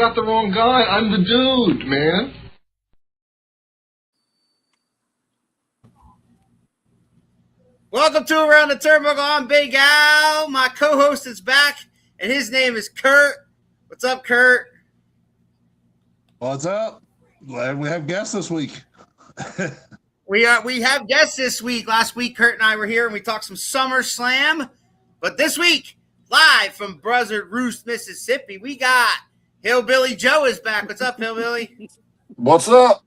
got the wrong guy. I'm the dude, man. Welcome to Around the Turnbuckle. I'm Big Al. My co-host is back, and his name is Kurt. What's up, Kurt? What's up? Glad we have guests this week. We have guests this week. Last week, Kurt and I were here, and we talked some SummerSlam. But this week, live from Buzzard Roost, Mississippi, we got Hillbilly Joe is back. What's up, Hillbilly? What's up?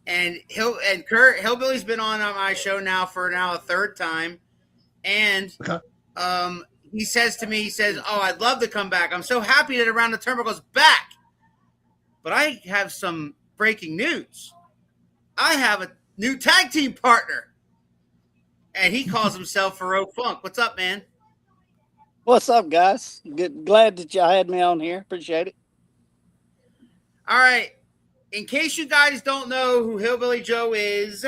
And Kurt, Hillbilly's been on my show now for a third time. And he says to me, oh, I'd love to come back. I'm so happy that Around the Turnbuckle's back. But I have some breaking news. I have a new tag team partner. And he calls himself Roik Phunk. What's up, man? What's up, guys? Glad that y'all had me on here. Appreciate it. All right. In case you guys don't know who Hillbilly Joe is,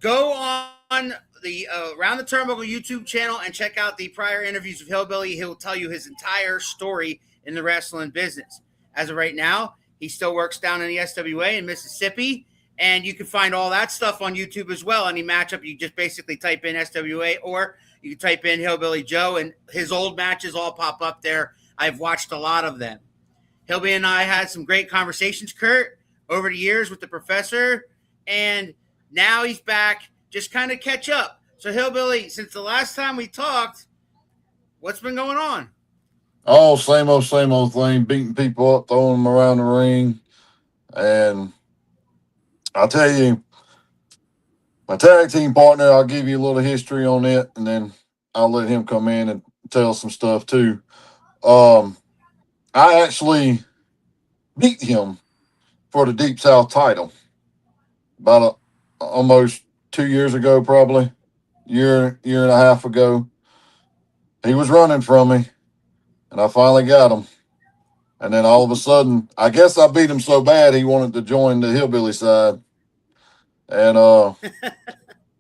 go on the Around the Turnbuckle YouTube channel and check out the prior interviews with Hillbilly. He'll tell you his entire story in the wrestling business. As of right now, he still works down in the SWA in Mississippi, and you can find all that stuff on YouTube as well. Any matchup, you just basically type in SWA, or you can type in Hillbilly Joe, and his old matches all pop up there. I've watched a lot of them. Hillbilly and I had some great conversations, Kurt, over the years with the professor, and now he's back, just kind of catch up. So, Hillbilly, since the last time we talked, what's been going on? Oh, same old thing, beating people up, throwing them around the ring. And I'll tell you, my tag team partner, I'll give you a little history on it, and then I'll let him come in and tell some stuff too. I actually beat him for the Deep South title about almost 2 years ago, probably year and a half ago. He was running from me, and I finally got him. And then all of a sudden, I guess I beat him so bad he wanted to join the Hillbilly side. And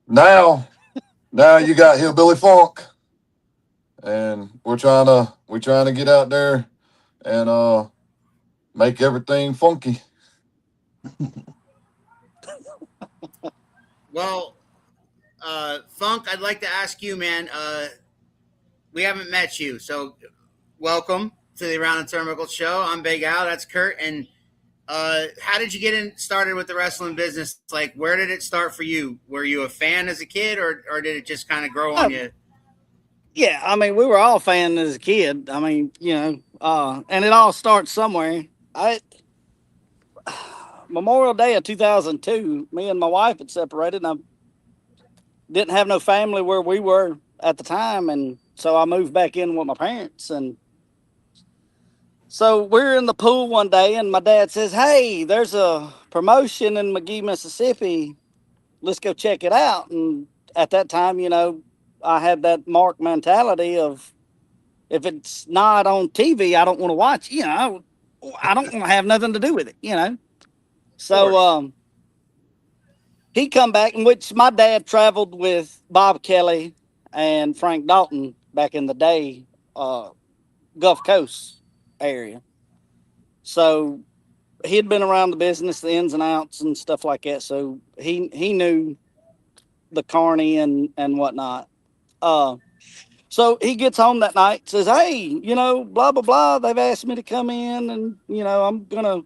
now you got Hillbilly Phunk, and we're trying to get out there and make everything funky. Well, Phunk, I'd like to ask you, man. We haven't met you, so welcome to the Around the Turnbuckle show. I'm Big Al. That's Kurt. And how did you get started with the wrestling business? Like, where did it start for you? Were you a fan as a kid, or did it just kind of grow on you? Yeah, I mean, we were all fans as a kid. I mean, and it all starts somewhere. Memorial Day of 2002, me and my wife had separated, and I didn't have no family where we were at the time, and so I moved back in with my parents. And so we're in the pool one day, and my dad says, hey, there's a promotion in McGee, Mississippi. Let's go check it out. And at that time, I had that Mark mentality of, if it's not on TV, I don't want to watch. I don't want to have nothing to do with it. So he come back, in which my dad traveled with Bob Kelly and Frank Dalton back in the day, Gulf Coast area. So he had been around the business, the ins and outs and stuff like that. So he knew the carny and whatnot. So he gets home that night, says, hey, blah, blah, blah. They've asked me to come in, and, I'm going to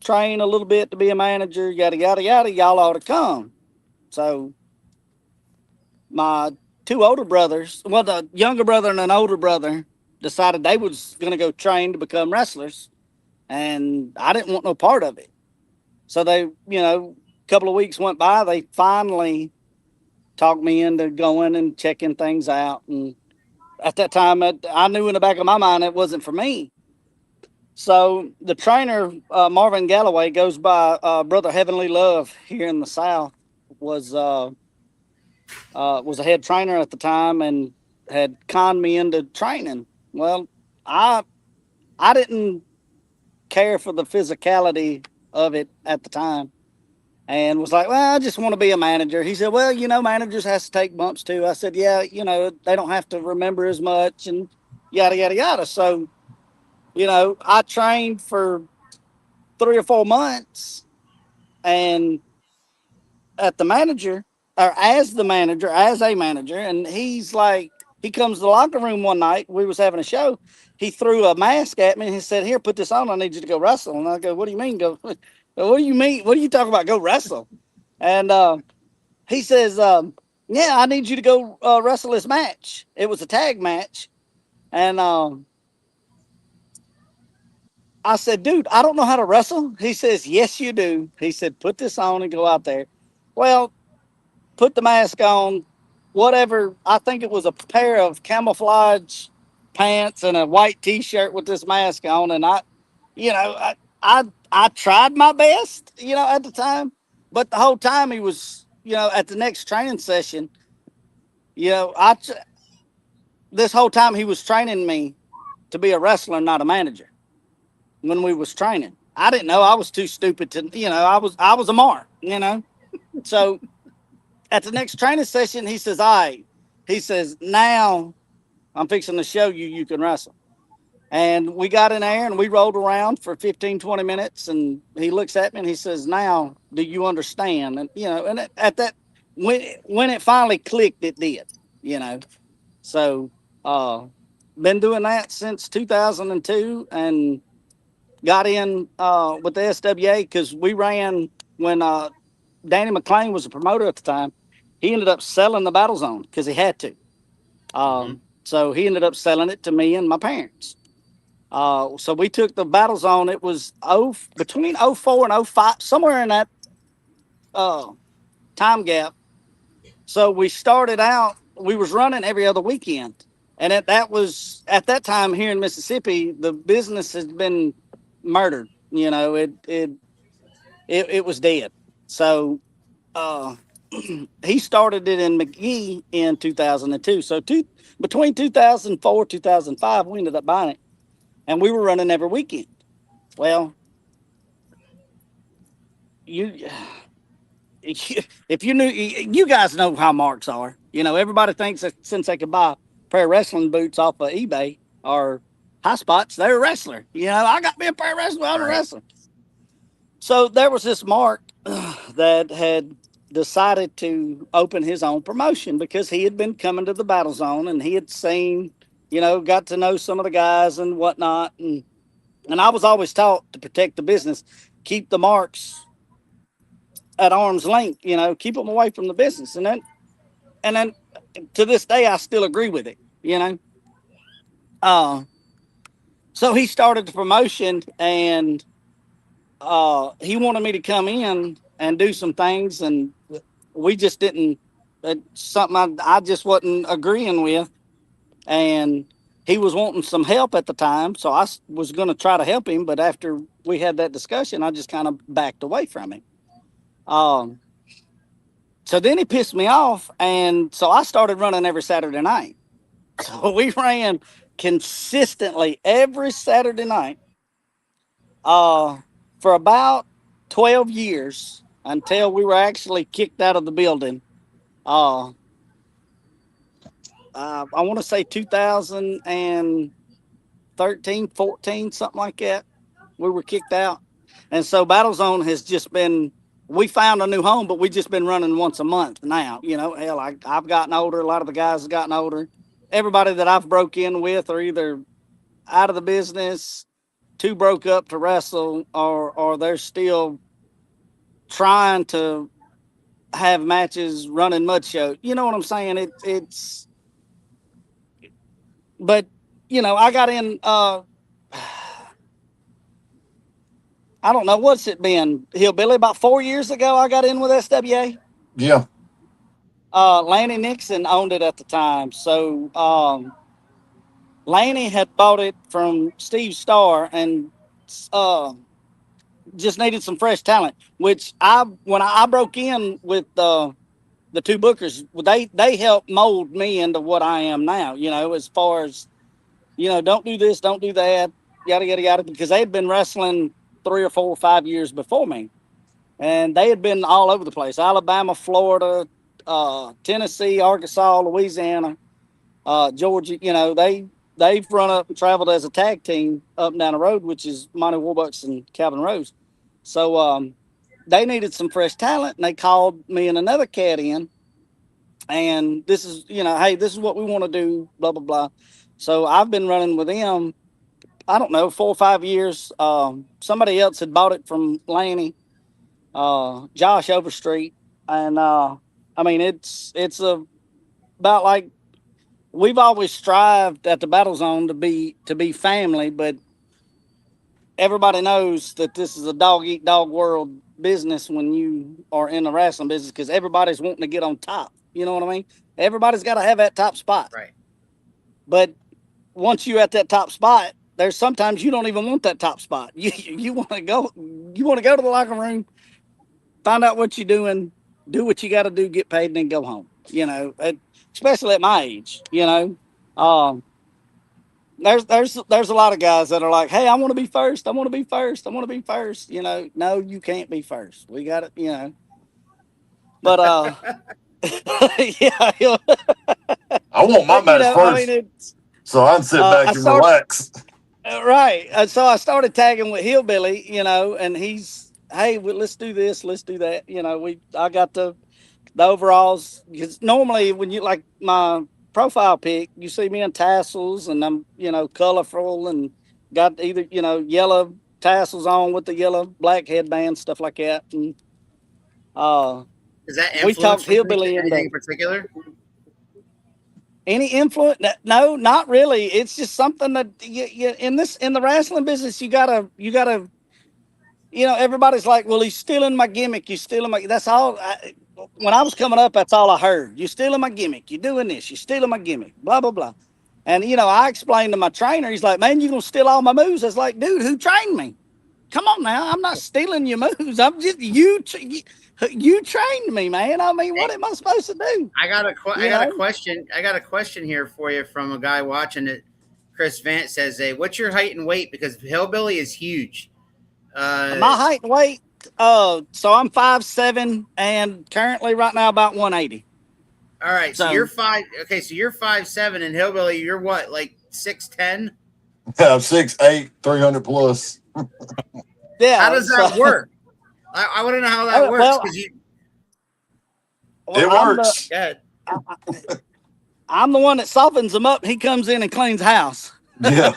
train a little bit to be a manager, yada, yada, yada. Y'all ought to come. So my two older brothers, well, the younger brother and an older brother, decided they was going to go train to become wrestlers. And I didn't want no part of it. So they, a couple of weeks went by. They finally talked me into going and checking things out. And at that time, I knew in the back of my mind it wasn't for me. So the trainer, Marvin Galloway, goes by Brother Heavenly Love here in the South, was a head trainer at the time and had conned me into training. Well, I didn't care for the physicality of it at the time, and was like, well, I just want to be a manager. He said, well, managers has to take bumps too. I said, yeah, they don't have to remember as much and yada, yada, yada. So I trained for 3 or 4 months, and at the manager, or as a manager, and he's like, he comes to the locker room one night. We was having a show. He threw a mask at me and he said, "Here, put this on. I need you to go wrestle." And I go, "What do you mean go? What do you mean? What are you talking about? Go wrestle?" And he says, "Yeah, I need you to go wrestle this match." It was a tag match, and I said, "Dude, I don't know how to wrestle." He says, "Yes, you do." He said, "Put this on and go out there." Well, put the mask on, whatever. I think it was a pair of camouflage pants and a white T-shirt with this mask on, and you know, I, I tried my best, at the time, but the whole time he was, at the next training session, you know, I this whole time he was training me to be a wrestler, not a manager. When we was training, I didn't know. I was too stupid to, I was a mark, So at the next training session, he says, "All right," he says, "Now I'm fixing to show you you can wrestle." And we got in there and we rolled around for 15, 20 minutes. And he looks at me and he says, "Now, do you understand?" And, and at that, when it finally clicked, it did, you know. So, uh, been doing that since 2002, and got in with the SWA because we ran when Danny McClain was a promoter at the time. He ended up selling the Battle Zone because he had to. So he ended up selling it to me and my parents. So we took the Battle Zone. It was between '04 and '05, somewhere in that uh, time gap. So we started out. We was running every other weekend, and that was at that time here in Mississippi. The business has been murdered. It was dead. So uh, he started it in McGee in 2002. So between 2004 2005, we ended up buying it, and we were running every weekend. Well, you if you knew, you guys know how marks are. Everybody thinks that since they could buy a pair of wrestling boots off of eBay or High Spots, they're a wrestler. I got me a pair of wrestling. I'm a wrestler. So there was this Mark that had decided to open his own promotion because he had been coming to the Battle Zone and he had seen, got to know some of the guys and whatnot. And I was always taught to protect the business, keep the marks at arm's length, keep them away from the business. And then to this day, I still agree with it. Uh, so he started the promotion, and he wanted me to come in and do some things, and we just didn't. Something I just wasn't agreeing with, and he was wanting some help at the time, so I was going to try to help him. But after we had that discussion, I just kind of backed away from him. Um, so then he pissed me off, and so I started running every Saturday night. So we ran consistently every Saturday night uh, for about 12 years until we were actually kicked out of the building. Uh, I want to say 2013, 14, something like that. We were kicked out. And so Battle Zone has just been, we found a new home, but we just been running once a month now. Hell, I've gotten older. A lot of the guys have gotten older. Everybody that I've broke in with are either out of the business, too broke up to wrestle, or they're still trying to have matches running mud show. You know what I'm saying? But I got in. I don't know what's it been, Hillbilly. About 4 years ago, I got in with SWA. Yeah. Lanny Nixon owned it at the time, so Lanny had bought it from Steve Starr and uh, just needed some fresh talent. Which when I broke in with the two bookers, they helped mold me into what I am now. As far as don't do this, don't do that, yada yada yada, because they had been wrestling 3 or 4 or 5 years before me, and they had been all over the place: Alabama, Florida, Tennessee, Arkansas, Louisiana, Georgia. They they've run up and traveled as a tag team up and down the road, which is Monty Warbucks and Calvin Rose. So they needed some fresh talent, and they called me and another cat in. And this is, hey, this is what we want to do, blah blah blah. So I've been running with them. I don't know, 4 or 5 years. Somebody else had bought it from Lanny, Josh Overstreet, and I mean it's about like we've always strived at the Battle Zone to be family, but everybody knows that this is a dog eat dog world business when you are in the wrestling business because everybody's wanting to get on top. You know what I mean? Everybody's got to have that top spot. Right. But once you're at that top spot, there's sometimes you don't even want that top spot. You want to go to the locker room, find out what you're doing, do what you got to do, get paid, and then go home. Especially at my age. Um, there's a lot of guys that are like, hey, I want to be first. I want to be first. I want to be first. No, you can't be first. We got it. But yeah, I want my match first, so I can sit back and relax. Right. So I started tagging with Hillbilly, and he's, hey, well, let's do this, let's do that. I got the overalls because normally when you like my profile pic, you see me in tassels and I'm, colorful and got either, yellow tassels on with the yellow black headband, stuff like that. And is that we talked Hillbilly anything in particular? Any influence? No, not really. It's just something that you in the wrestling business, you gotta, everybody's like, well, he's stealing my gimmick. You're stealing my. That's all. When I was coming up, that's all I heard. You're stealing my gimmick. You're doing this. You're stealing my gimmick. Blah blah blah. And I explained to my trainer. He's like, man, you gonna steal all my moves? I was like, dude, who trained me? Come on now, I'm not stealing your moves. I'm just you trained me, man. I mean, what am I supposed to do? I got a question. I got a question here for you from a guy watching it. Chris Vance says, "Hey, what's your height and weight? Because Hillbilly is huge." My height and weight. So I'm 5'7" and currently right now about 180. All right, so you're 5. Okay, so you're 5'7", and Hillbilly, you're what, like 6'10"? Yeah, I'm 6'8", 300 plus. Yeah. How does that work? I want to know how that works because it works. I'm the one that softens them up. He comes in and cleans the house. Yeah.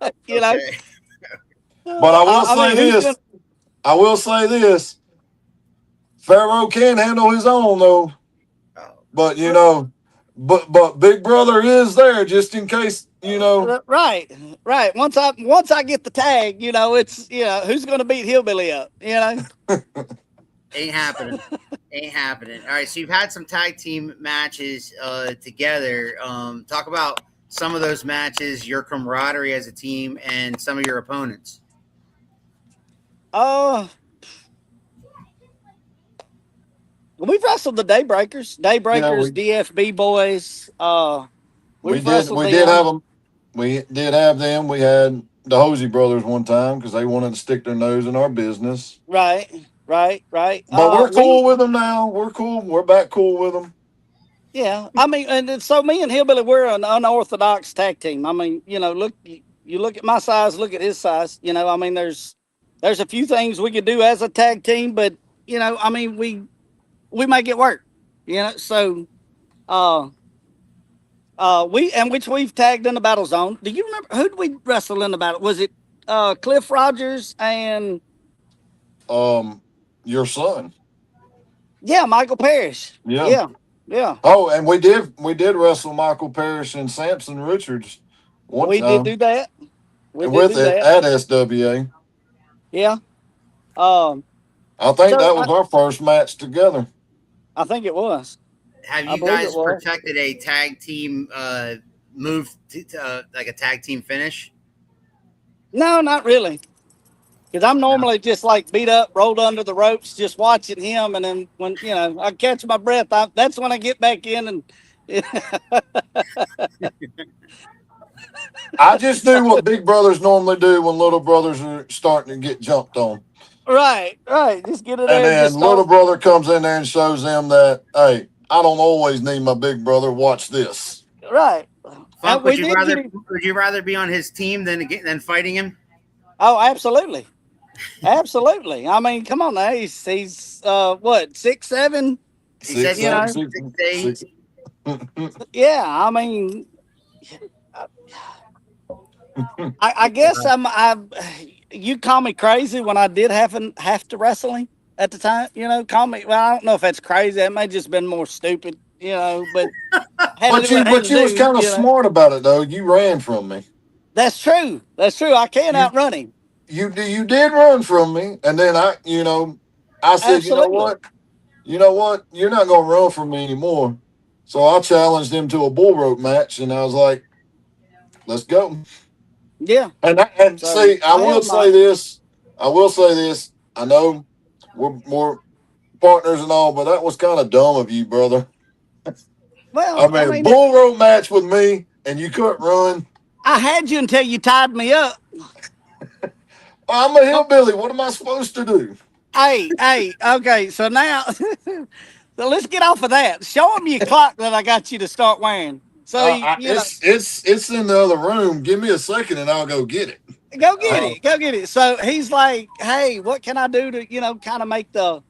Okay. But I will say this. Pharaoh can handle his own though. But but Big Brother is there just in case, Right. Once I get the tag, it's who's going to beat Hillbilly up, Ain't happening. Ain't happening. All right, so you've had some tag team matches together. Talk about some of those matches, your camaraderie as a team, and some of your opponents. We've wrestled the Daybreakers, DFB boys. We did have them. We did have them. We had the Hosey brothers one time because they wanted to stick their nose in our business. Right. But we're cool with them now. We're cool. We're back cool with them. Yeah, I mean, and so me and Hillbilly, we're an unorthodox tag team. I mean, look, you look at my size, look at his size. I mean, there's a few things we could do as a tag team, but I mean, we make it work. So we've tagged in the Battle Zone. Do you remember who did we wrestle in the battle? Was it Cliff Rogers and your son? Yeah, Michael Parrish. Yeah. Oh, and we did wrestle Michael Parrish and Samson Richards. We did do that. At SWA. Yeah. I think that was our first match together. I think it was. Have you guys protected a tag team move to like a tag team finish? No, not really. Because I'm normally just like beat up, rolled under the ropes, just watching him. And then when, I catch my breath, that's when I get back in. And I just do what big brothers normally do when little brothers are starting to get jumped on. Right. Just get it there. And then little brother comes in there and shows them that, hey, I don't always need my big brother. Watch this. Right. Funk, we did get him. would you rather be on his team than fighting him? Oh, absolutely, absolutely. I mean, come on now. He's what 6'7"? He said You know, 6'8". yeah. I mean, I guess you call me crazy when I did have to wrestle him at the time. You know, call me. Well, I don't know if that's crazy. It may just been more stupid. You know, but had to But do what you I had but to you was do. kind of You know, smart about it though. You ran from me. that's true. That's true. I can't You outrun him. you did run from me, and then I said, Absolutely. you know what, you're not gonna run from me anymore. So I challenged him to a bull rope match, and I was like, let's go. Yeah. And So see, I will hell say no. this. I will say this. I know we're partners and all, but that was kind of dumb of you, brother. I Well, I mean, a mean, bull rope match with me, and you couldn't run. I had you until you tied me up. I'm a hillbilly. What am I supposed to do? Hey, okay. So now, so let's get off of that. Show them your clock that I got you to start wearing. So you know, It's in the other room. Give me a second, and I'll go get it. go get Uh, it, go get it. So he's like, hey, what can I do to kind of make the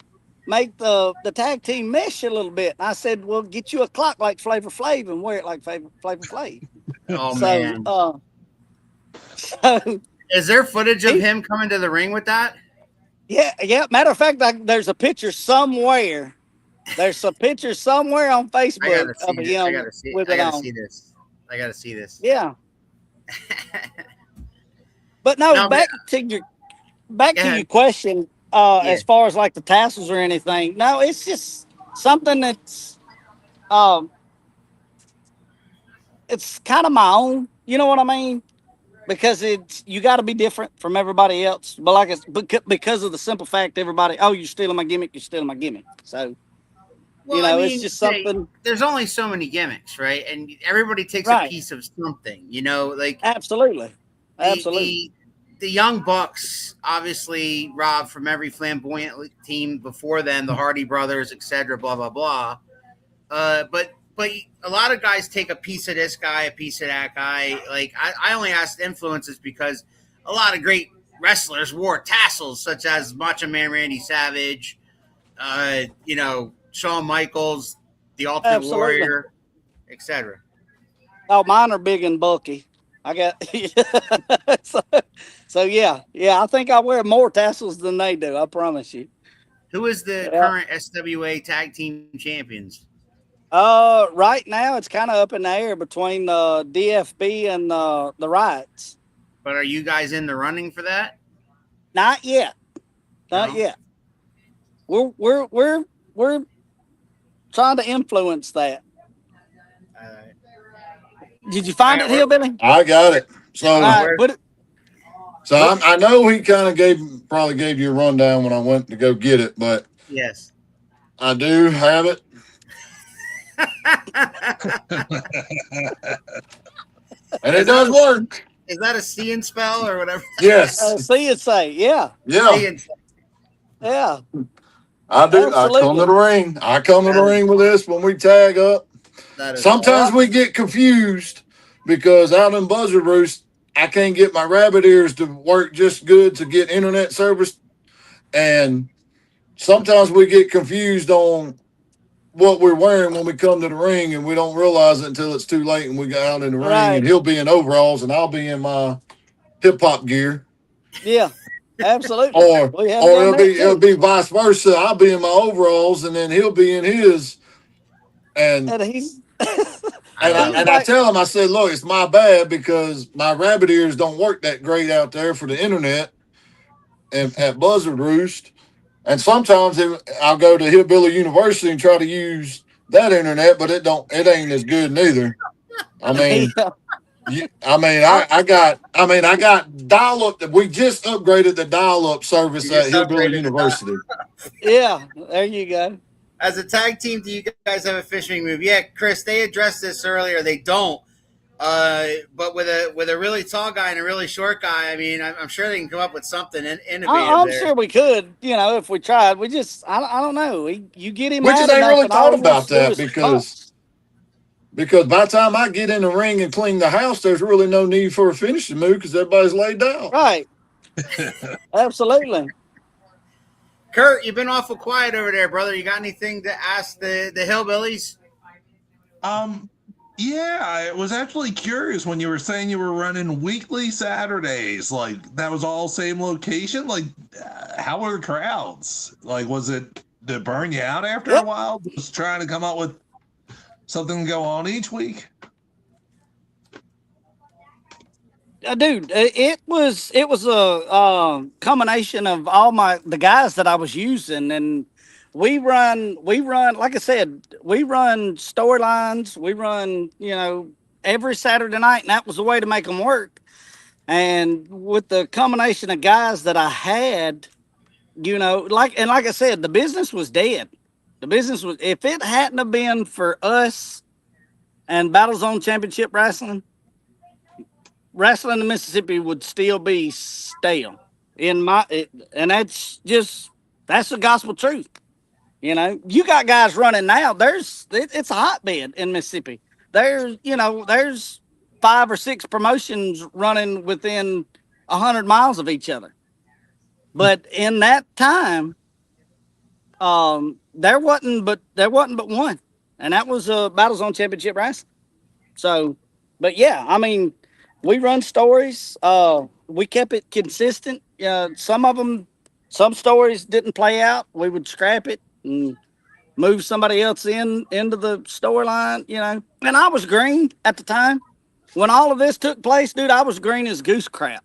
tag team mesh a little bit? And I said, well, get you a clock like Flavor Flav and wear it like Flavor Flav. Oh So man, so is there footage of he, him coming to the ring with that? yeah. Matter of fact, there's a picture somewhere. There's a picture somewhere on I Facebook gotta of see it. him with I it gotta on. see this. I gotta see this. Yeah, but no. Now, Back go to your ahead. question. Yeah. As far as like the tassels or anything, no, it's just something that's um, it's kind of my own. You know what I mean? Because you got to be different from everybody else. But like it's because of the simple fact, everybody, oh, you're stealing my gimmick. You're stealing my gimmick. So Well, I it's mean, just something. there's only so many gimmicks, right? And everybody takes a Right. piece of something. You know, like Absolutely. the Absolutely. the the young bucks obviously robbed from every flamboyant team before them, the Hardy brothers, etc. Blah blah blah. But a lot of guys take a piece of this guy, a piece of that guy. Like I only asked influences because a lot of great wrestlers wore tassels, such as Macho Man Randy Savage, Shawn Michaels, the Ultimate Absolutely. Warrior, etc. Oh, mine are big and bulky. I got so, so. I think I wear more tassels than they do. I promise you. Who is the Yeah. current SWA Tag Team Champions? Right now it's kind of up in the air between DFB and the Riots. But are you guys in the running for that? Not yet. Not No? yet. We're trying to influence that. Did you find it, Hillbilly? I got it. All So right, put it. I know he kind of probably gave you a rundown when I went to go get it, but Yes. I do have it. And it does work. Is that a seeing spell or whatever? Yes. See it say, yeah, Yeah. Seeing. yeah, I do. I come to absolutely. the ring. I come to the ring with this when we tag up. That is Sometimes Yeah. we get confused because out in Buzzard Roost, I can't get my rabbit ears to work just good to get internet service. And sometimes we get confused on what we're wearing when we come to the ring, and we don't realize it until it's too late and we go out in the ring, Right. and he'll be in overalls and I'll be in my hip hop gear. Yeah, absolutely. Or We have or done that it'll too. be vice versa. I'll be in my overalls and then he'll be in his. And And he's I love and it. I tell him, I said, look, it's my bad because my rabbit ears don't work that great out there for the internet and at Buzzard Roost. And sometimes I'll go to Hillbilly University and try to use that internet, but it ain't as good neither. I mean, yeah. I got dial up. We just upgraded the dial up service You at just Hillbilly upgraded University. Yeah, there you go. As a tag team, do you guys have a fishing move? Yeah, Chris, they addressed this earlier. They don't. But with a really tall guy and a really short guy, I mean, I'm sure they can come up with something innovative I'm there. sure we could, if we tried. We just, I don't know. You get him We mad just ain't enough, really and all thought he wants about to do that is because Because by the time I get in the ring and clean the house, there's really no need for a finishing move because everybody's laid down. Right. Absolutely. Kurt, you've been awful quiet over there, brother. You got anything to ask the hillbillies? Yeah, I was actually curious when you were saying you were running weekly Saturdays. Like that was all same location. Like, how were the crowds? Like, was it did it burn you out after a Yep. while? Just trying to come up with something to go on each week. Dude, it was a combination of all the guys that I was using, and we run like I said, we run storylines, we run every Saturday night, and that was the way to make them work. And with the combination of guys that I had, like I said, the business was dead. The business was, if it hadn't have been for us and Battle Zone Championship wrestling in Mississippi would still be stale and that's the gospel truth. You got guys running now. It's a hotbed in Mississippi. There's 5 or 6 promotions running within 100 miles of each other. But in that time, there wasn't but one, and that was Battle Zone Championship Wrestling. So, but yeah, I mean, we run stories. We kept it consistent. Some stories didn't play out. We would scrap it and move somebody else into the storyline. And I was green at the time when all of this took place, dude. I was green as goose crap.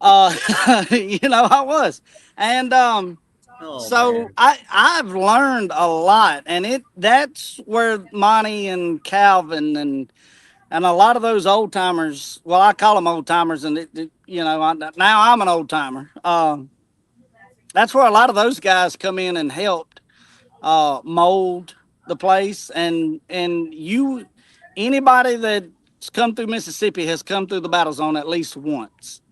I was, and so man. I've learned a lot, and that's where Monty and Calvin and a lot of those old timers. Well, I call them old timers, and now I'm an old timer. That's where a lot of those guys come in and helped mold the place, and anybody that's come through Mississippi has come through the Battle Zone at least once.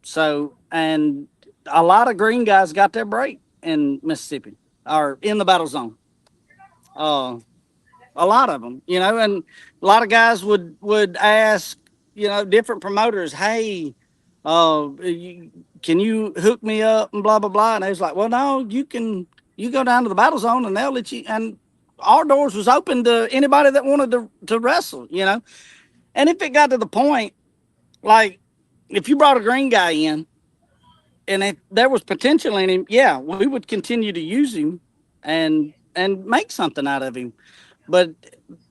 So, and a lot of green guys got their break in Mississippi or in the Battle Zone. A lot of them, and a lot of guys would ask, different promoters, hey, can you hook me up and blah, blah, blah. And they was like, well, no, you go down to the Battle Zone and they'll let you. And our doors was open to anybody that wanted to wrestle, And if it got to the point, like, if you brought a green guy in and if there was potential in him, yeah, we would continue to use him and make something out of him. But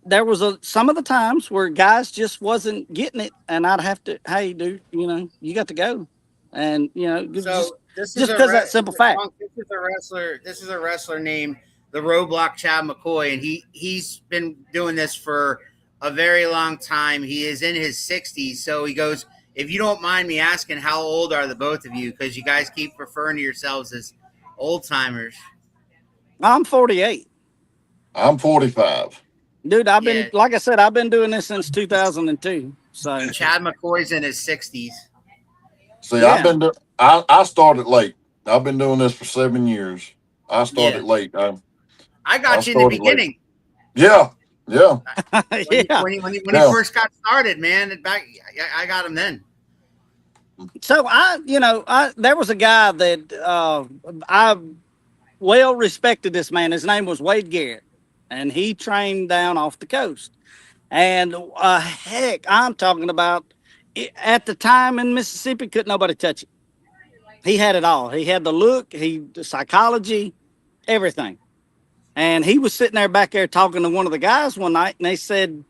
there was some of the times where guys just wasn't getting it, and I'd have to, hey, dude, you got to go, and So just because that simple fact. This is a wrestler named the Roadblock Chad McCoy, and he's been doing this for a very long time. He is in his 60s, so he goes, if you don't mind me asking, how old are the both of you? Because you guys keep referring to yourselves as old timers. I'm 48. I'm 45. Dude, like I said, I've been doing this since 2002. So Chad McCoy's in his 60s. See, yeah. I started late. I've been doing this for 7 years. I started late. I got you in the beginning. Late. Yeah. When he first got started, man, I got him then. So there was a guy that I well respected. This man, his name was Wade Garrett, and he trained down off the coast. And heck, I'm talking about at the time in Mississippi, couldn't nobody touch it. He had it all. He had the look, the psychology, everything. And he was sitting back there talking to one of the guys one night, and they said,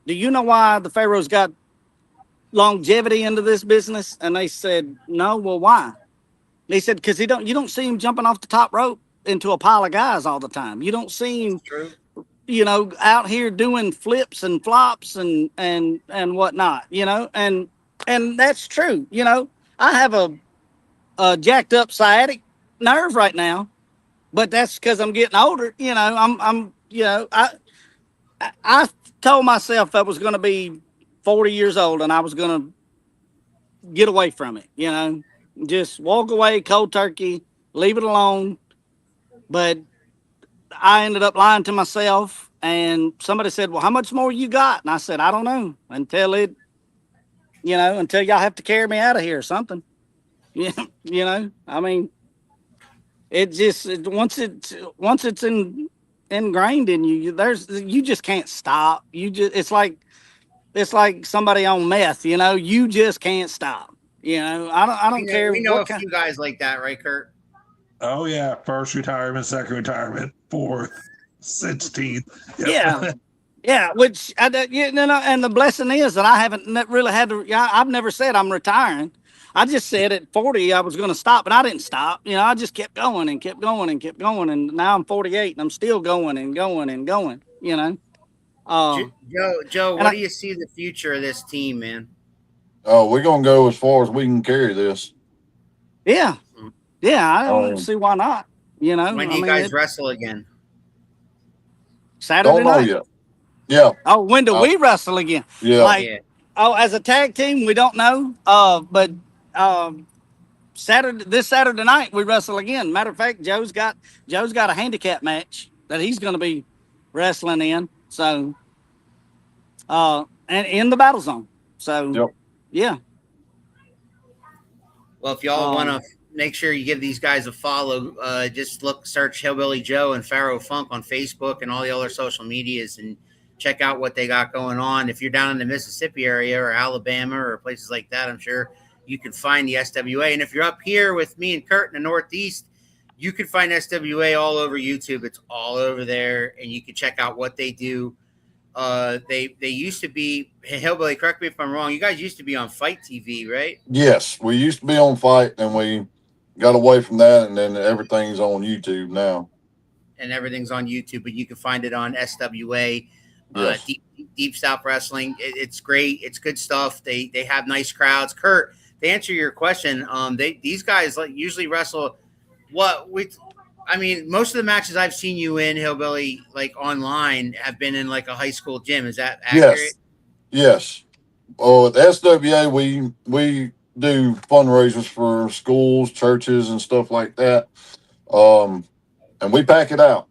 do you know why the Pharaohs got longevity into this business? And they said, no. Well, why? They said, because you don't see him jumping off the top rope into a pile of guys all the time. You don't see him, out here doing flips and flops and whatnot, and that's true. I have a jacked up sciatic nerve right now, but that's because I'm getting older. I told myself I was going to be 40 years old and I was going to get away from it, just walk away cold turkey, leave it alone. But I ended up lying to myself, and somebody said, "Well, how much more you got?" And I said, "I don't know until it, until y'all have to carry me out of here or something." Yeah, I mean, once it's ingrained in you, you just can't stop. It's like somebody on meth. You just can't stop. I don't care We know a what kind. few guys like that, right, Kurt? Oh yeah, first retirement, second retirement, fourth, 16th. Yeah, Yep. yeah. Which and the blessing is that I haven't really had to. I've never said I'm retiring. I just said at 40 I was going to stop, but I didn't stop. I just kept going and kept going and kept going, and now I'm 48 and I'm still going and going and going. Joe, And what do you see the future of this team, man? Oh, we're gonna go as far as we can carry this. yeah, yeah. I don't Um, see why not. When do I you mean, guys wrestle again? Saturday don't know night. yet. Yeah, Oh, when do uh, we wrestle again? yeah. Like, Yeah. as a tag team, we don't know. But um, this Saturday night we wrestle again. Matter of fact, Joe's got a handicap match that he's going to be wrestling in. So, and in the battle zone. So, Yep. yeah. Well, if y'all want Um, to make sure you give these guys a follow, just search Hillbilly Joe and Pharaoh Funk on Facebook and all the other social medias and check out what they got going on. If you're down in the Mississippi area or Alabama or places like that, I'm sure you can find the SWA. And if you're up here with me and Kurt in the Northeast, you can find SWA all over YouTube. It's all over there, and you can check out what they do. They used to be Hillbilly. Correct me if I'm wrong. You guys used to be on Fight TV, right? Yes, we used to be on Fight, and we got away from that, and then everything's on YouTube now. And everything's on YouTube, but you can find it on SWA, Yes. Deep South Wrestling. It's great. It's good stuff. They have nice crowds. Kurt, to answer your question, these guys usually wrestle. What we, I mean, most of the matches I've seen you in Hillbilly like online have been in like a high school gym. Is that accurate? Yes. Yes. Oh, at the SWA, we do fundraisers for schools, churches, and stuff like that. Um, and we pack it out.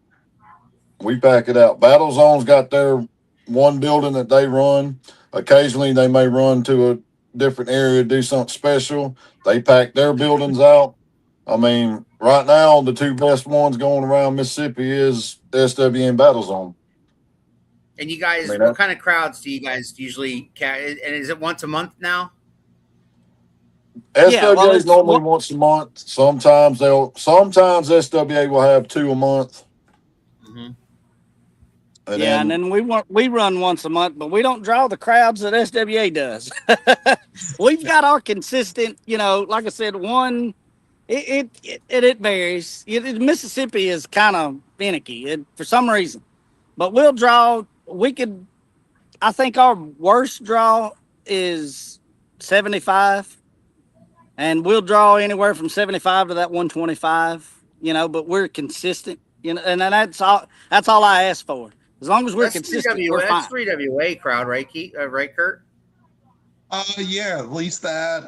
We pack it out. Battle Zone's got their one building that they run. Occasionally, they may run to a different area, do something special. They pack their buildings out. I mean, right now, the two best ones going around Mississippi is SWA and Battle Zone. And you I guys, mean, what kind of crowds do you guys usually carry? And is it once a month now? yeah. Well, SWA is normally once a month. Sometimes SWA will have two a month. Mm-hmm. And yeah, and then then we run once a month, but we don't draw the crowds that SWA does. We've got our consistent, like I said, one. It varies. Mississippi is kind of finicky for some reason, but we'll draw. I think our worst draw is 75, and we'll draw anywhere from 75 to that 125. But we're consistent. And then that's all. That's all I ask for. As long as we're That's three consistent, we're WA. That's fine. 3 WA crowd, right? Right, Kurt? Yeah, at least that.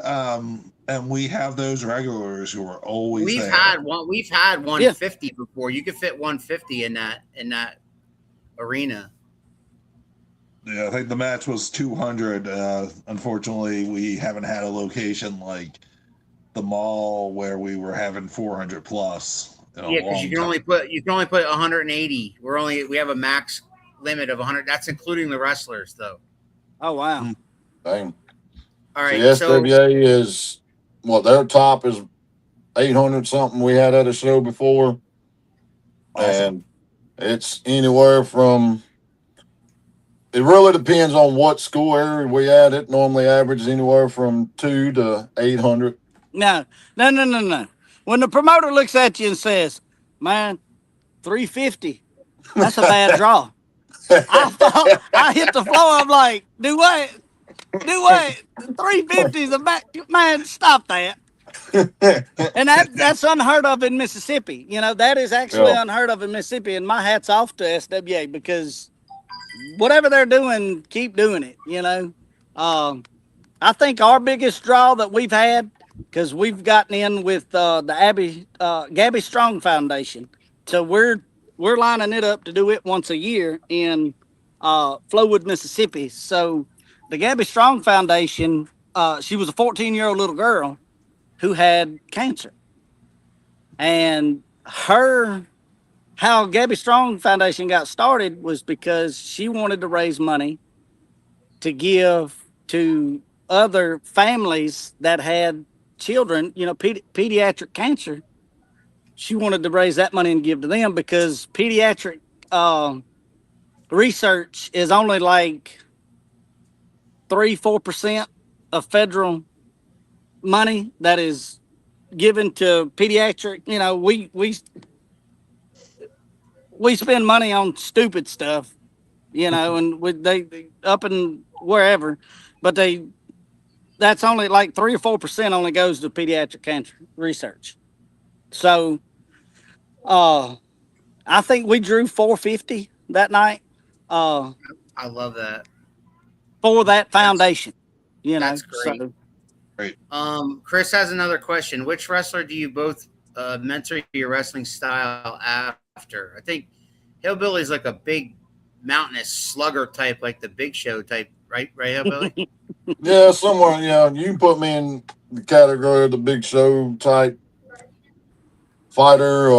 And we have those regulars who are always We've there. had 150 before. You could fit 150 in that arena. Yeah, I think the match was 200. Unfortunately, we haven't had a location like the mall where we were having 400 plus. Yeah, because you can only put 180. We have a max limit of 100. That's including the wrestlers, though. Oh wow! dang. All right, See, so SWA is their top is 800 something. We had at a show before, Awesome. and it's anywhere from. It really depends on what school area we at. It normally averages anywhere from 2 to 800. No. When the promoter looks at you and says, "Man, 350, that's a bad draw," I hit the floor. I'm like, "Do what? Do what? 350 is a bad man. Stop that." And that's unheard of in Mississippi. That is actually Yeah. unheard of in Mississippi. And my hat's off to SWA because whatever they're doing, keep doing it. I think our biggest draw that we've had, because we've gotten in with the Gabby Strong Foundation, so we're we're lining it up to do it once a year in Flowood, Mississippi. So the Gabby Strong Foundation, she was a 14-year-old little girl who had cancer. And how Gabby Strong Foundation got started was because she wanted to raise money to give to other families that had children, pediatric cancer. She wanted to raise that money and give to them because pediatric research is only like 3-4% of federal money that is given to pediatric. We spend money on stupid stuff, and they up and wherever, but that's only like 3 or 4% only goes to pediatric cancer research. So, I think we drew 450 that night. I love that. For that foundation, That's great. So, Great. Chris has another question. Which wrestler do you both mentor your wrestling style after? I think Hillbilly's like a big mountainous slugger type, like the Big Show type, right? Right, Hillbilly? Yeah, somewhere. Yeah, you can put me in the category of the Big Show type fighter,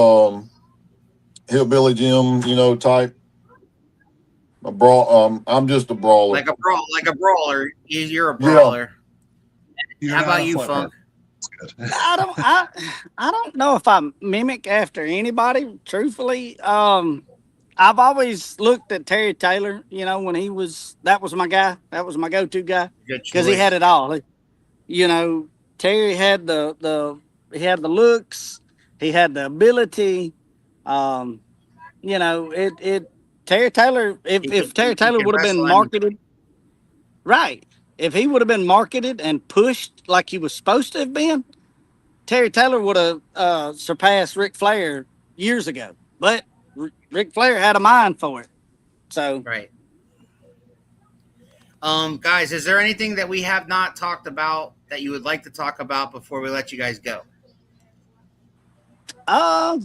hillbilly Jim, type. I'm just a brawler. like a brawler. You're a brawler. You're How not about a you, flipper. Funk? That's good. I don't know if I mimic after anybody. Truthfully, I've always looked at Terry Taylor. When that was my guy. That was my go-to guy Good because he had choice. it all. Terry had he had the looks, he had the ability. Um, it Terry Taylor. If Terry He Taylor can would have been wrestle anything. marketed right, if he would have been marketed and pushed like he was supposed to have been, Terry Taylor would have surpassed Ric Flair years ago. But Ric Flair had a mind for it. So, Right. Guys, is there anything that we have not talked about that you would like to talk about before we let you guys go? uh,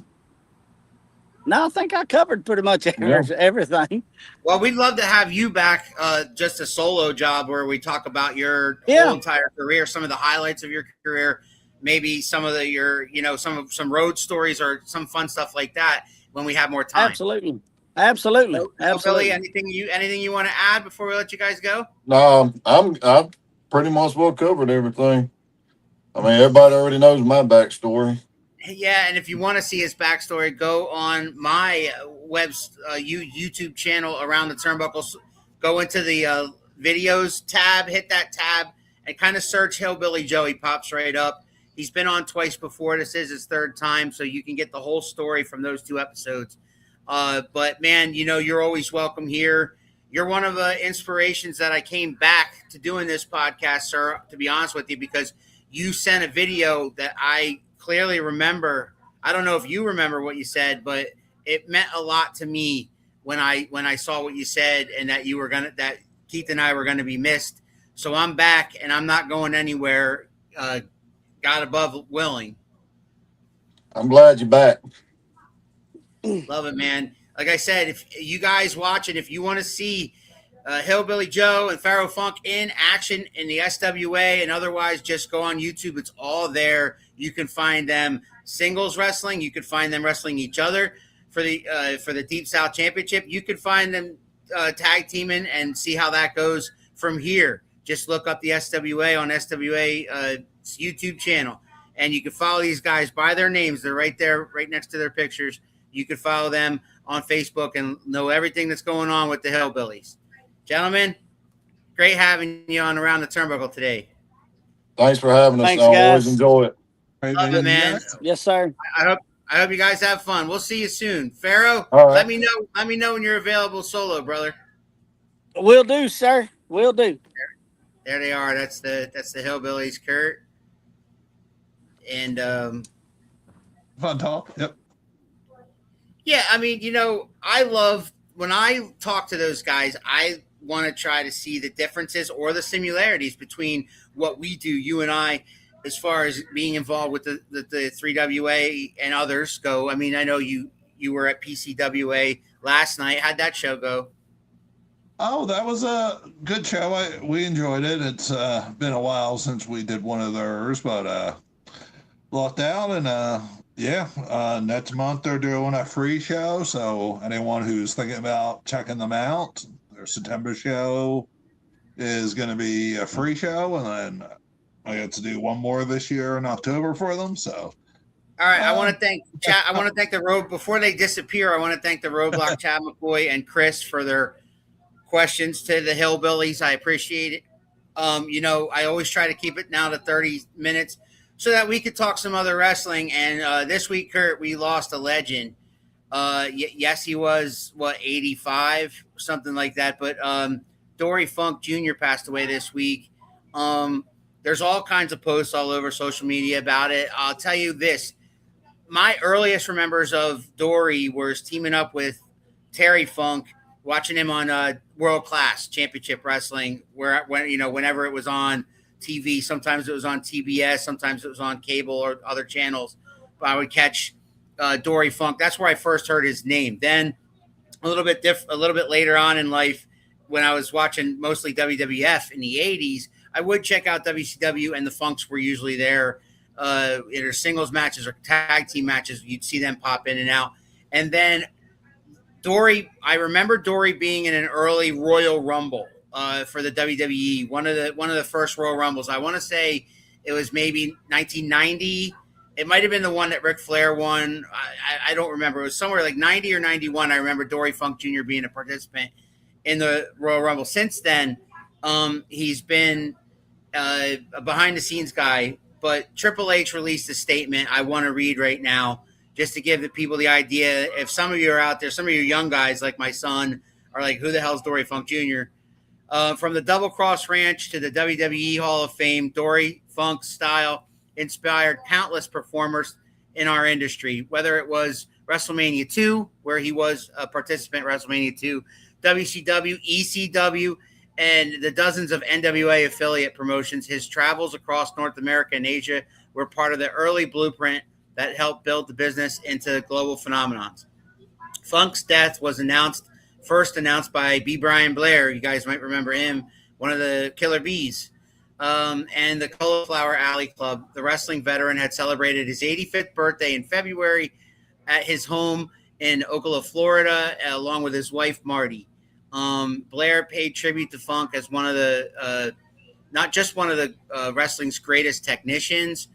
no, I think I covered pretty much Yeah, everything. Well, we'd love to have you back, just a solo job where we talk about your whole Yeah, entire career, some of the highlights of your career, maybe some of some road stories or some fun stuff like that when we have more time. absolutely, absolutely, Billy, absolutely. anything you want to add before we let you guys go? no, I've pretty much well covered everything. I mean, everybody already knows my backstory. Yeah, and if you want to see his backstory, go on my YouTube channel around the turnbuckles. Go into the videos tab, hit that tab, and kind of search Hillbilly Joe. He pops right up. He's been on twice before. This is his third time, so you can get the whole story from those 2 episodes. But man, you're always welcome here. You're one of the inspirations that I came back to doing this podcast, sir. To be honest with you, because you sent a video that I clearly remember. I don't know if you remember what you said, but it meant a lot to me when I saw what you said and that that Keith and I were gonna be missed. So I'm back and I'm not going anywhere. God above willing. I'm glad you're back. Love it, man. Like I said, if you guys watching, if you want to see Hillbilly Joe and Pharaoh Funk in action in the SWA and otherwise, just go on YouTube. It's all there. You can find them singles wrestling. You can find them wrestling each other for the Deep South Championship. You can find them tag teaming and see how that goes from here. Just look up the SWA on SWA YouTube channel, and you can follow these guys by their names. They're right there, right next to their pictures. You can follow them on Facebook and know everything that's going on with the Hillbillies. Gentlemen, great having you on Around the Turnbuckle today. Thanks for having us. Thanks, I always guys. enjoy it. Right, Love it, man. yes. Yes, sir. I hope you guys have fun. We'll see you soon. Pharaoh, All right. let me know. Let me know when you're available solo, brother. Will do, sir. Will do. There they are. That's the Hillbillies, Kurt. And Fun talk. Yep. yeah, I mean, I love when I talk to those guys, I want to try to see the differences or the similarities between what we do, you and I, as far as being involved with the 3WA and others go. I mean, I know you you were at PCWA last night. How'd that show go? Oh, that was a good show. We enjoyed it. It's been a while since we did one of theirs, but lucked out. And next month they're doing a free show. So anyone who's thinking about checking them out, their September show is going to be a free show. And then I get to do one more this year in October for them. So. All right, I want to thank I want to thank the road before they disappear. I want to thank the Roadblock Chad McCoy and Chris for their questions to the Hillbillies. I appreciate it. I always try to keep it now to 30 minutes so that we could talk some other wrestling. And this week, Kurt, we lost a legend. Yes, he was 85, something like that. But Dory Phunk Jr. passed away this week. There's all kinds of posts all over social media about it. I'll tell you this. My earliest remembers of Dory was teaming up with Terry Funk, watching him on World Class Championship Wrestling, whenever it was on TV. Sometimes it was on TBS, sometimes it was on cable or other channels. But I would catch Dory Funk. That's where I first heard his name. Then a little bit later on in life, when I was watching mostly WWF in the 80s, I would check out WCW, and the Funks were usually there. Either singles matches or tag team matches, you'd see them pop in and out. And then Dory, I remember Dory being in an early Royal Rumble for the WWE, one of the first Royal Rumbles. I want to say it was maybe 1990. It might have been the one that Ric Flair won. I don't remember. It was somewhere like 90 or 91. I remember Dory Funk Jr. being a participant in the Royal Rumble. Since then, he's been a behind-the-scenes guy. But Triple H released a statement I want to read right now, just to give the people the idea. If some of you are out there, some of you young guys like my son are like, who the hell's Dory Funk Jr.? From the Double Cross Ranch to the WWE Hall of Fame, Dory Funk's style inspired countless performers in our industry, whether it was WrestleMania 2, where he was a participant in WrestleMania 2, WCW, ECW, and the dozens of NWA affiliate promotions. His travels across North America and Asia were part of the early blueprint that helped build the business into global phenomenons. Funk's death was first announced by B. Brian Blair. You guys might remember him, one of the Killer Bees. And the Cauliflower Alley Club. The wrestling veteran had celebrated his 85th birthday in February at his home in Ocala, Florida, along with his wife, Marty. Blair paid tribute to Funk as one of the, not just one of the wrestling's greatest technicians,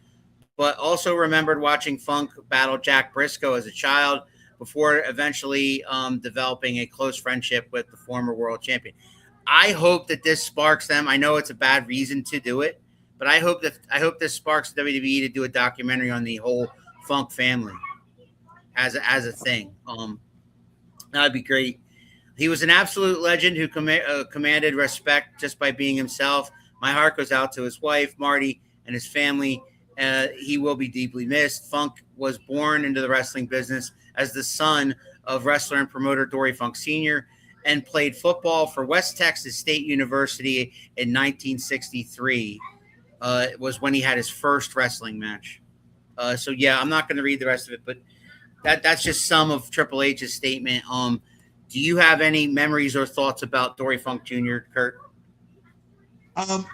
but also remembered watching Funk battle Jack Briscoe as a child before eventually developing a close friendship with the former world champion. I hope that this sparks them. I know it's a bad reason to do it, but I hope this sparks WWE to do a documentary on the whole Funk family as a thing. That'd be great. He was an absolute legend who commanded respect just by being himself. My heart goes out to his wife, Marty, and his family. He will be deeply missed. Funk was born into the wrestling business as the son of wrestler and promoter Dory Funk Sr. and played football for West Texas State University in 1963. It was when he had his first wrestling match. I'm not going to read the rest of it, but that's just some of Triple H's statement. Do you have any memories or thoughts about Dory Funk Jr., Kurt? I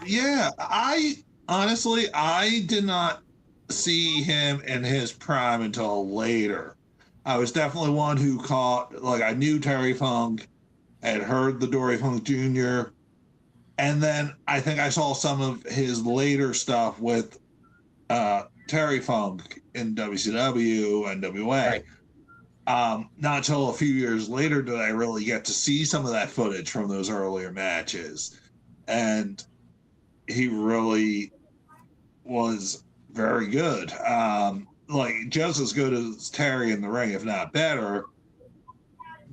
did not see him in his prime until later. I was definitely one who I knew Terry Funk, had heard the Dory Funk Jr., and then I think I saw some of his later stuff with Terry Funk in WCW and NWA. Right. Not until a few years later did I really get to see some of that footage from those earlier matches. And he really was very good. Just as good as Terry in the ring, if not better.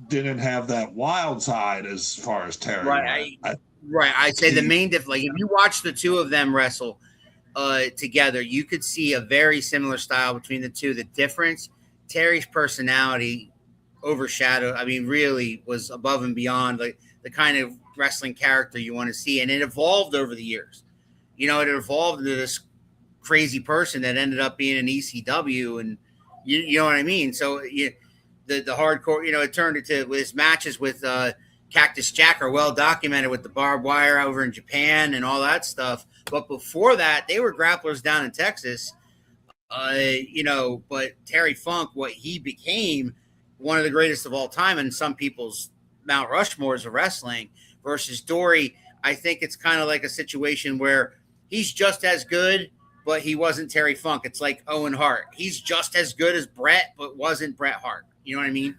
Didn't have that wild side as far as Terry. Right. I'd say the main difference, if you watch the two of them wrestle together, you could see a very similar style between the two. The difference, Terry's personality overshadowed, really was above and beyond the kind of wrestling character you want to see. And it evolved over the years. It evolved into this crazy person that ended up being an ECW, and you know what I mean? So the hardcore. It turned into his matches with Cactus Jack are well documented with the barbed wire over in Japan and all that stuff. But before that, they were grapplers down in Texas. But Terry Funk, what he became, one of the greatest of all time, and some people's Mount Rushmores of wrestling, versus Dory. I think it's kind of like a situation where he's just as good, but he wasn't Terry Funk. It's like Owen Hart. He's just as good as Bret, but wasn't Bret Hart. You know what I mean?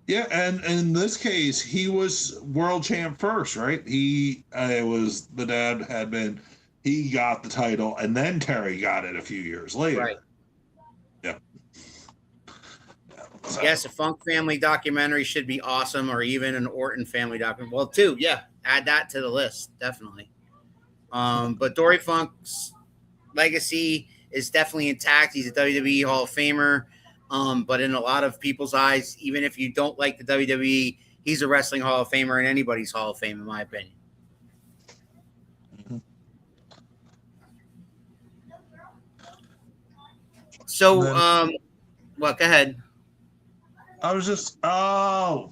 Yeah, and in this case, he was world champ first, right? It was the dad had been, he got the title, and then Terry got it a few years later. Right. Yeah. So. Yes, a Funk family documentary should be awesome, or even an Orton family documentary. Well, too, yeah, add that to the list, definitely. But Dory Funk's legacy is definitely intact. He's a WWE Hall of Famer. But in a lot of people's eyes, even if you don't like the WWE, he's a wrestling Hall of Famer and anybody's Hall of Fame, in my opinion. Mm-hmm. So, go ahead. I was just a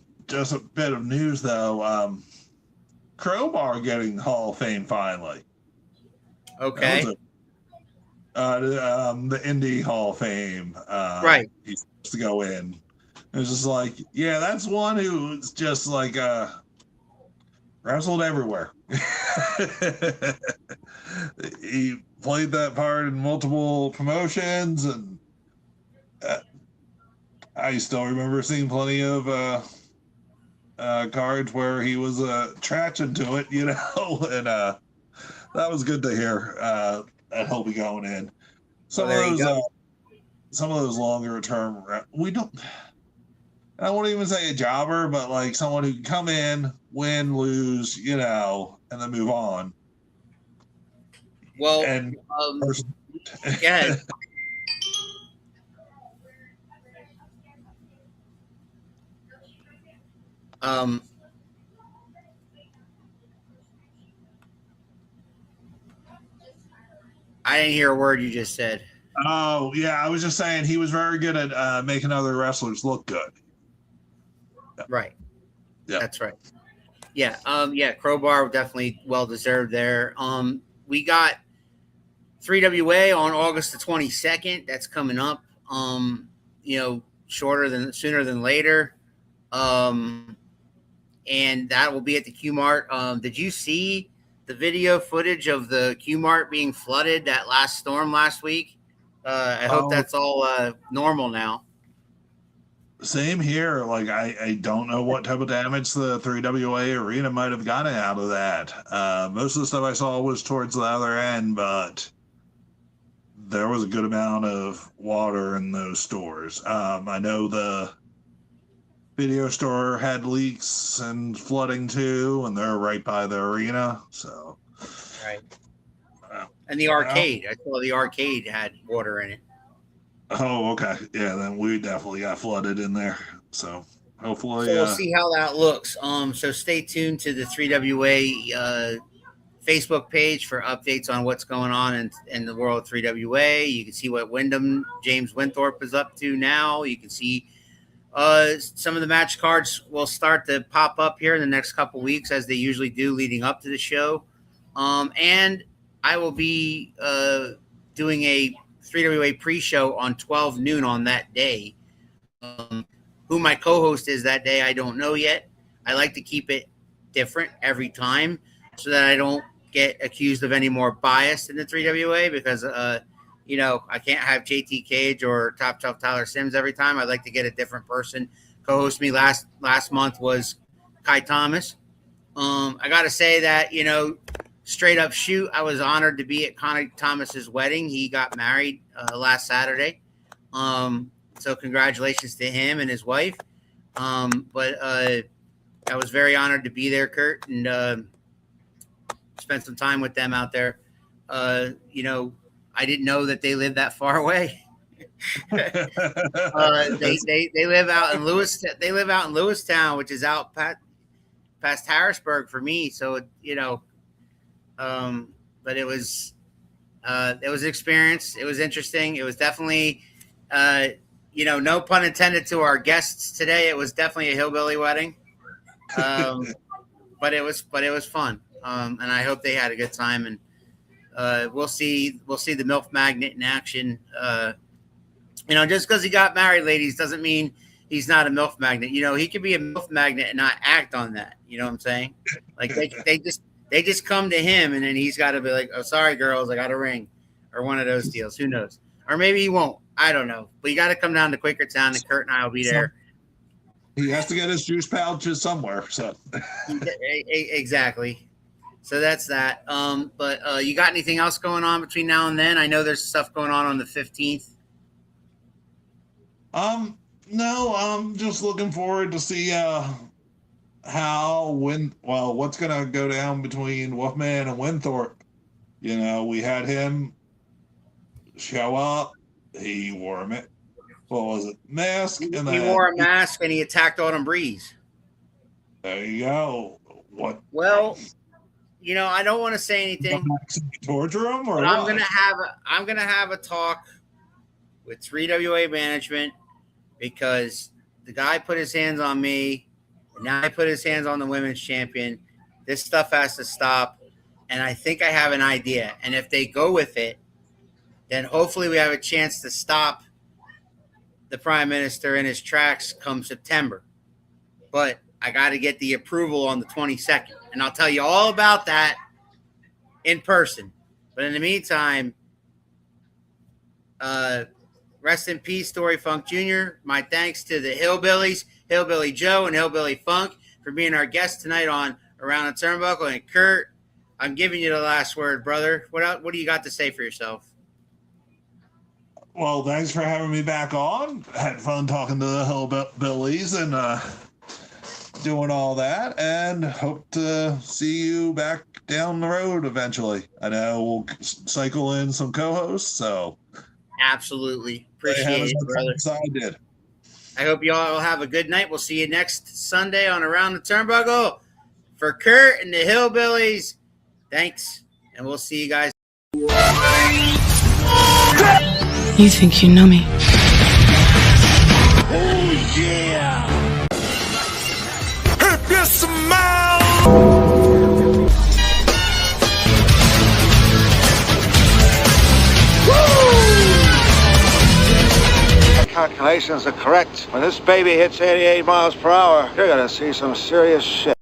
bit of news though. Crowbar getting Hall of Fame finally. Okay. The Indie Hall of Fame. Right. He's supposed to go in. It was just like, yeah, that's one who's just like wrestled everywhere. He played that part in multiple promotions, and I still remember seeing plenty of cards where he was trashing to it, and that was good to hear. That he'll be going in. Some of those longer term, we don't. I won't even say a jobber, but like someone who can come in, win, lose, and then move on. Well, and yeah. I didn't hear a word you just said. Oh, yeah. I was just saying he was very good at making other wrestlers look good. Right. Yeah. That's right. Yeah. Crowbar definitely well deserved there. We got 3WA on August the 22nd. That's coming up. Sooner than later. And that will be at the Q Mart. Did you see the video footage of the Q Mart being flooded that last storm last week? I hope that's all normal now. Same here. Like, I don't know what type of damage the 3WA arena might have gotten out of that. Most of the stuff I saw was towards the other end, but there was a good amount of water in those stores. I know the video store had leaks and flooding too, and they're right by the arena. So, right. And the arcade, I saw the arcade had water in it. Oh, okay. Yeah, then we definitely got flooded in there. So hopefully, we'll see how that looks. So stay tuned to the 3WA Facebook page for updates on what's going on in the world of 3WA. You can see what James Winthorpe is up to now. You can see some of the match cards will start to pop up here in the next couple weeks, as they usually do leading up to the show. And I will be doing a 3WA pre-show on 12 noon on that day. Who my co-host is that day, I don't know yet. I like to keep it different every time so that I don't get accused of any more bias in the 3WA, because I can't have JT Cage or Top Shelf Tyler Sims every time. I'd like to get a different person. Co-host me last month was Kai Thomas. I got to say that, straight up shoot, I was honored to be at Connie Thomas's wedding. He got married last Saturday. So congratulations to him and his wife. But I was very honored to be there, Kurt, and spent some time with them out there. I didn't know that they lived that far away. They live out in Lewis. They live out in Lewistown, which is out past Harrisburg for me. So but it was an experience. It was interesting. It was definitely no pun intended to our guests today. It was definitely a hillbilly wedding, but it was fun, and I hope they had a good time. And we'll see the MILF magnet in action. Just because he got married, ladies, doesn't mean he's not a MILF magnet. He could be a MILF magnet and not act on that. You know what I'm saying? Like they just come to him, and then he's got to be like, "Oh, sorry, girls, I got a ring," or one of those deals. Who knows? Or maybe he won't. I don't know. But you got to come down to Quakertown, and Kurt and I will be there. He has to get his juice pouches somewhere. So exactly. So that's that. But you got anything else going on between now and then? I know there's stuff going on the 15th. No, I'm just looking forward to see what's gonna go down between Wolfman and Winthorpe. We had him show up. He wore mask, and he wore a mask, and he attacked Autumn Breeze. There you go. What? Well, I don't want to say anything. Torture him, or but I'm gonna have a talk with 3WA management, because the guy put his hands on me, and now I put his hands on the women's champion. This stuff has to stop, and I think I have an idea. And if they go with it, then hopefully we have a chance to stop the Prime Minister in his tracks come September. But I got to get the approval on the 22nd, and I'll tell you all about that in person. But in the meantime, rest in peace, Dory Phunk Jr. My thanks to the Hillbillies, Hillbilly Joe and Hillbilly Phunk, for being our guests tonight on Around the Turnbuckle. And Kurt, I'm giving you the last word, brother. What do you got to say for yourself? Well, thanks for having me back on. Had fun talking to the Hillbillies and doing all that, and hope to see you back down the road eventually. I know we'll cycle in some co-hosts, so absolutely appreciate it, brother. I did. I hope you all have a good night. We'll see you next Sunday on Around the Turnbuckle. For Kurt and the Hillbillies, thanks, and we'll see you guys. You think you know me? Oh yeah! If you smile. Calculations are correct. When this baby hits 88 miles per hour, you're gonna see some serious shit.